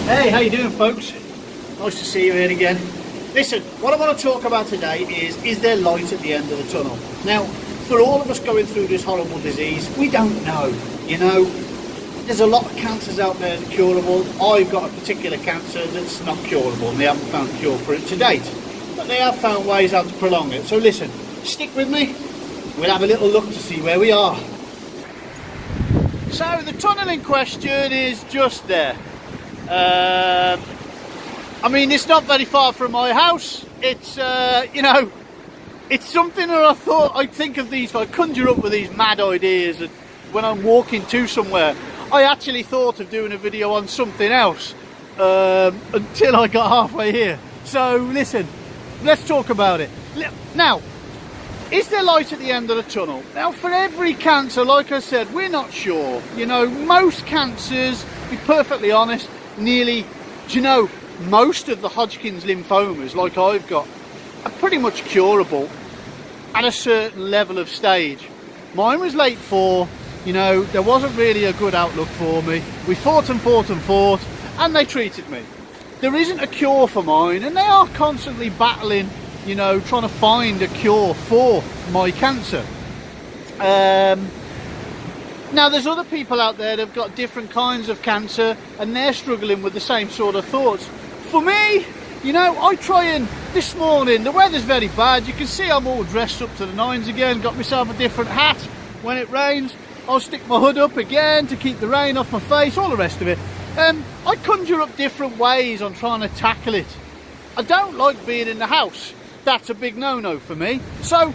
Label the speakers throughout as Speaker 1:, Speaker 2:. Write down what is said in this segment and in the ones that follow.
Speaker 1: Hey, how you doing, folks? Nice to see you here again. Listen, what I want to talk about today is there light at the end of the tunnel? Now, for all of us going through this horrible disease, we don't know, you know. There's a lot of cancers out there that are curable. I've got a particular cancer that's not curable, and they haven't found a cure for it to date. But they have found ways how to prolong it. So listen, stick with me. We'll have a little look to see where we are. So the tunnel in question is just there. I mean, it's not very far from my house. It's, you know, it's something that I thought I'd think of these, I conjure up with these mad ideas that when I'm walking to somewhere. I actually thought of doing a video on something else until I got halfway here. So listen, let's talk about it. Now, is there light at the end of the tunnel? Now, for every cancer, like I said, we're not sure. You know, most cancers, to be perfectly honest, nearly, do you know, most of the Hodgkin's lymphomas, like I've got, are pretty much curable at a certain level of stage. Mine was late 4, you know, there wasn't really a good outlook for me. We fought and fought and fought, and they treated me. There isn't a cure for mine, and they are constantly battling, you know, trying to find a cure for my cancer. Now, there's other people out there that have got different kinds of cancer, and they're struggling with the same sort of thoughts. For me, you know, I try and, this morning, the weather's very bad. You can see I'm all dressed up to the nines again, got myself a different hat. When it rains, I'll stick my hood up again to keep the rain off my face, all the rest of it. I conjure up different ways on trying to tackle it. I don't like being in the house. That's a big no-no for me. So,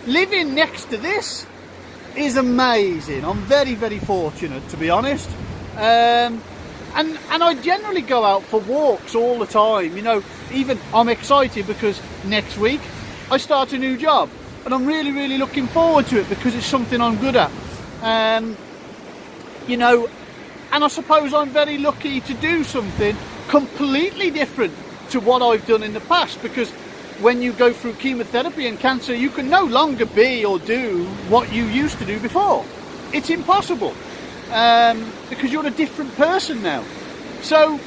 Speaker 1: living next to this is amazing. I'm very, very fortunate, to be honest. And I generally go out for walks all the time. You know, even I'm excited because next week I start a new job, and I'm really, really looking forward to it because it's something I'm good at. You know, and I suppose I'm very lucky to do something completely different to what I've done in the past, because when you go through chemotherapy and cancer, you can no longer be or do what you used to do before. It's impossible, because you're a different person now. So,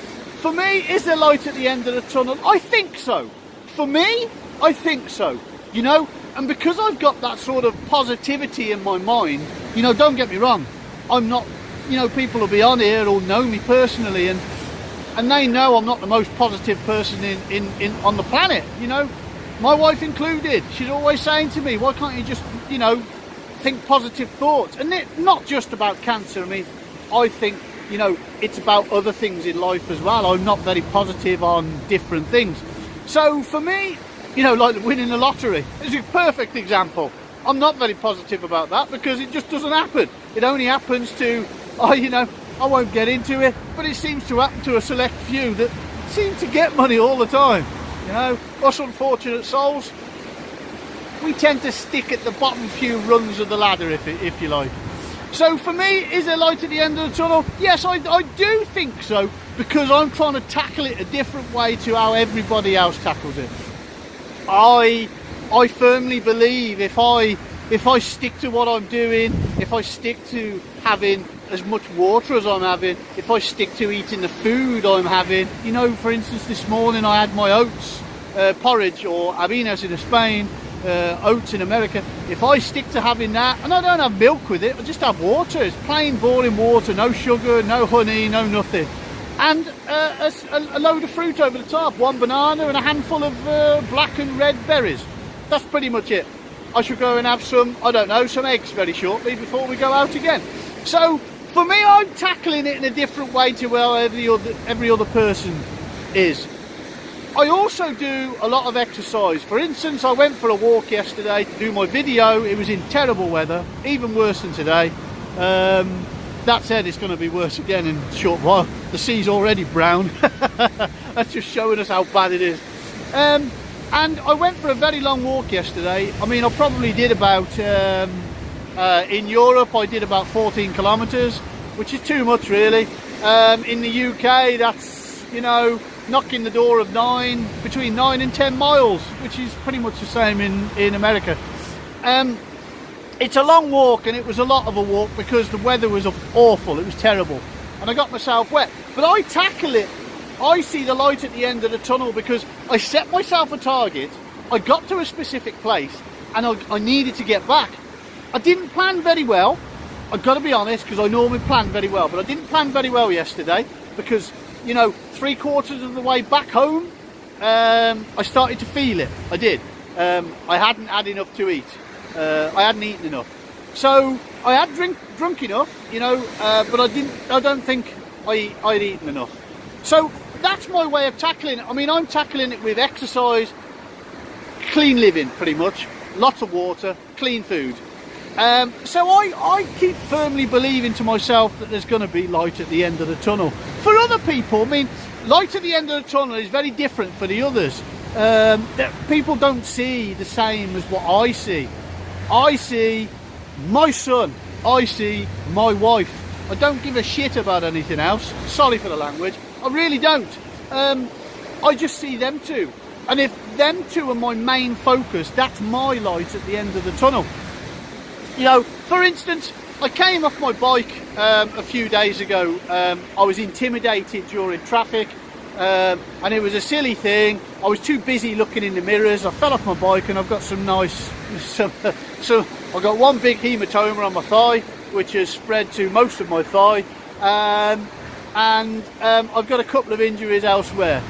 Speaker 1: for me, is there light at the end of the tunnel? I think so. For me, I think so. You know, and because I've got that sort of positivity in my mind, you know, don't get me wrong, I'm not, you know, people will be on here who'll know me personally, and they know I'm not the most positive person on the planet, you know. My wife included. She's always saying to me, why can't you just, you know, think positive thoughts? And it's not just about cancer. I mean, I think, you know, it's about other things in life as well. I'm not very positive on different things. So for me, you know, like winning the lottery is a perfect example. I'm not very positive about that because it just doesn't happen. It only happens to, you know, I won't get into it, but it seems to happen to a select few that seem to get money all the time. You know, us unfortunate souls, we tend to stick at the bottom few rungs of the ladder, if you like. So for me, is there light at the end of the tunnel? Yes, I do think so, because I'm trying to tackle it a different way to how everybody else tackles it. I firmly believe if I stick to what I'm doing, if I stick to having as much water as I'm having, if I stick to eating the food I'm having, you know, for instance, this morning I had my oats porridge, or habinas in Spain, oats in America. If I stick to having that, and I don't have milk with it, I just have water. It's plain boiling water, no sugar, no honey, no nothing, and a load of fruit over the top, 1 banana and a handful of black and red berries. That's pretty much it. I should go and have some, I don't know, some eggs very shortly before we go out again. So for me, I'm tackling it in a different way to where every other person is. I also do a lot of exercise. For instance, I went for a walk yesterday to do my video. It was in terrible weather, even worse than today. That said, it's going to be worse again in a short while. The sea's already brown. That's just showing us how bad it is. And I went for a very long walk yesterday. I mean, I probably did about, in Europe, I did about 14 kilometres, which is too much really. In the UK, that's, you know, knocking the door of between 9 and 10 miles, which is pretty much the same in America. It's a long walk, and it was a lot of a walk because the weather was awful. It was terrible, and I got myself wet. But I tackle it I see the light at the end of the tunnel because I set myself a target, I got to a specific place, and I needed to get back. I didn't plan very well, I've got to be honest, because I normally plan very well, but I didn't plan very well yesterday because, you know, 3/4 of the way back home, I started to feel it. I did. I hadn't had enough to eat. I hadn't eaten enough. So I had drunk enough, you know, but I don't think I'd eaten enough. So that's my way of tackling it. I mean, I'm tackling it with exercise, clean living, pretty much, lots of water, clean food. So I keep firmly believing to myself that there's going to be light at the end of the tunnel. For other people, I mean, light at the end of the tunnel is very different for the others. People don't see the same as what I see. I see my son, I see my wife. I don't give a shit about anything else. Sorry for the language, I really don't. I just see them two, and if them two are my main focus, that's my light at the end of the tunnel. You know, for instance, I came off my bike a few days ago. I was intimidated during traffic, and it was a silly thing. I was too busy looking in the mirrors. I fell off my bike, and I've got some nice, so I got one big hematoma on my thigh, which has spread to most of my thigh, and I've got a couple of injuries elsewhere.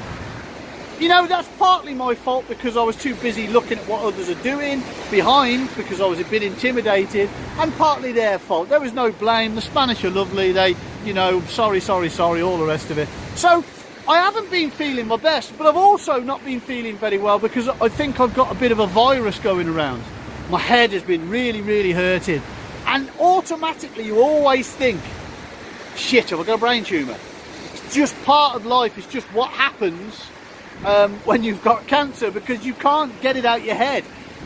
Speaker 1: You know, that's partly my fault because I was too busy looking at what others are doing behind, because I was a bit intimidated, and partly their fault. There was no blame. The Spanish are lovely. They, you know, sorry, all the rest of it. So I haven't been feeling my best, but I've also not been feeling very well because I think I've got a bit of a virus going around. My head has been really hurting, and automatically you always think, shit, have I got a brain tumour? It's just part of life. It's just what happens when you've got cancer, because you can't get it out your head.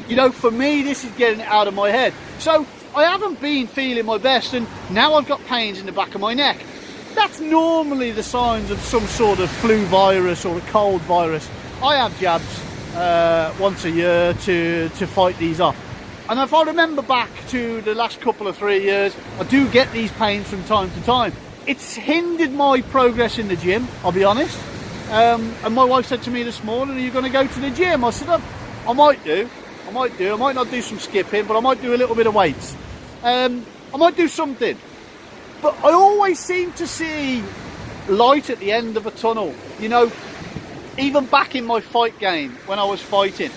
Speaker 1: You know, for me, this is getting it out of my head. So I haven't been feeling my best, and now I've got pains in the back of my neck. That's normally the signs of some sort of flu virus or a cold virus. I have jabs once a year to fight these off. And if I remember back to the last couple of 3 years, I do get these pains from time to time. It's hindered my progress in the gym, I'll be honest. And my wife said to me this morning, are you going to go to the gym? I said, I might do. I might not do some skipping, but I might do a little bit of weights. I might do something. But I always seem to see light at the end of a tunnel. You know, even back in my fight game, when I was fighting,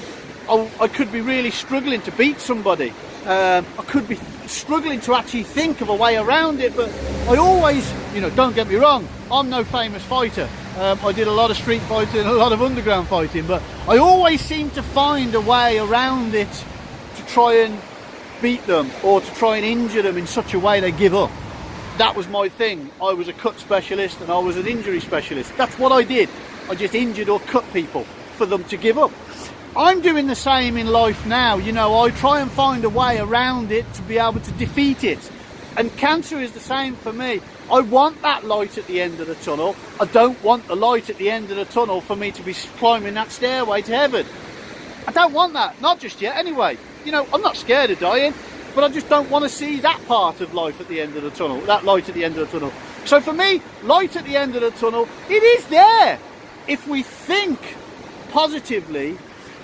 Speaker 1: I could be really struggling to beat somebody. I could be struggling to actually think of a way around it, but I always, you know, don't get me wrong, I'm no famous fighter. I did a lot of street fighting and a lot of underground fighting, but I always seem to find a way around it to try and beat them or to try and injure them in such a way they give up. That was my thing. I was a cut specialist and I was an injury specialist. That's what I did. I just injured or cut people for them to give up. I'm doing the same in life now. You know, I try and find a way around it to be able to defeat it. And cancer is the same for me. I want that light at the end of the tunnel. I don't want the light at the end of the tunnel for me to be climbing that stairway to heaven. I don't want that, not just yet anyway. You know, I'm not scared of dying, but I just don't want to see that part of life at the end of the tunnel, that light at the end of the tunnel. So for me, light at the end of the tunnel, it is there. If we think positively,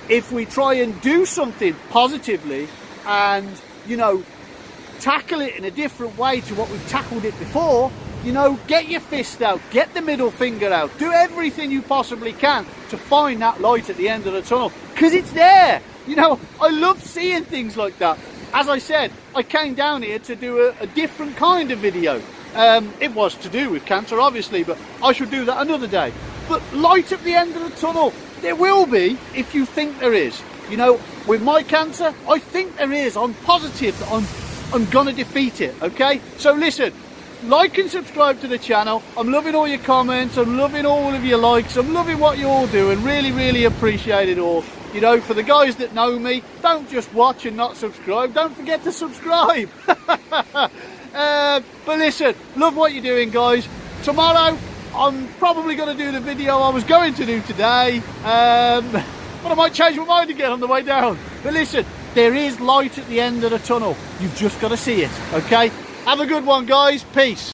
Speaker 1: if we try and do something positively and, you know, tackle it in a different way to what we've tackled it before, you know, get your fist out, get the middle finger out, do everything you possibly can to find that light at the end of the tunnel, because it's there. You know, I love seeing things like that. As I said, I came down here to do a different kind of video. It was to do with cancer, obviously, but I should do that another day. But light at the end of the tunnel, there will be, if you think there is. You know, with my cancer, I think there is. I'm positive that I'm gonna defeat it, okay? So listen, like and subscribe to the channel. I'm loving all your comments, I'm loving all of your likes, I'm loving what you all do, and really appreciate it all. You know, for the guys that know me, don't just watch and not subscribe, don't forget to subscribe. But listen, love what you're doing, guys. Tomorrow I'm probably going to do the video I was going to do today, but I might change my mind again on the way down. But listen, there is light at the end of the tunnel. You've just got to see it, okay? Have a good one, guys. Peace.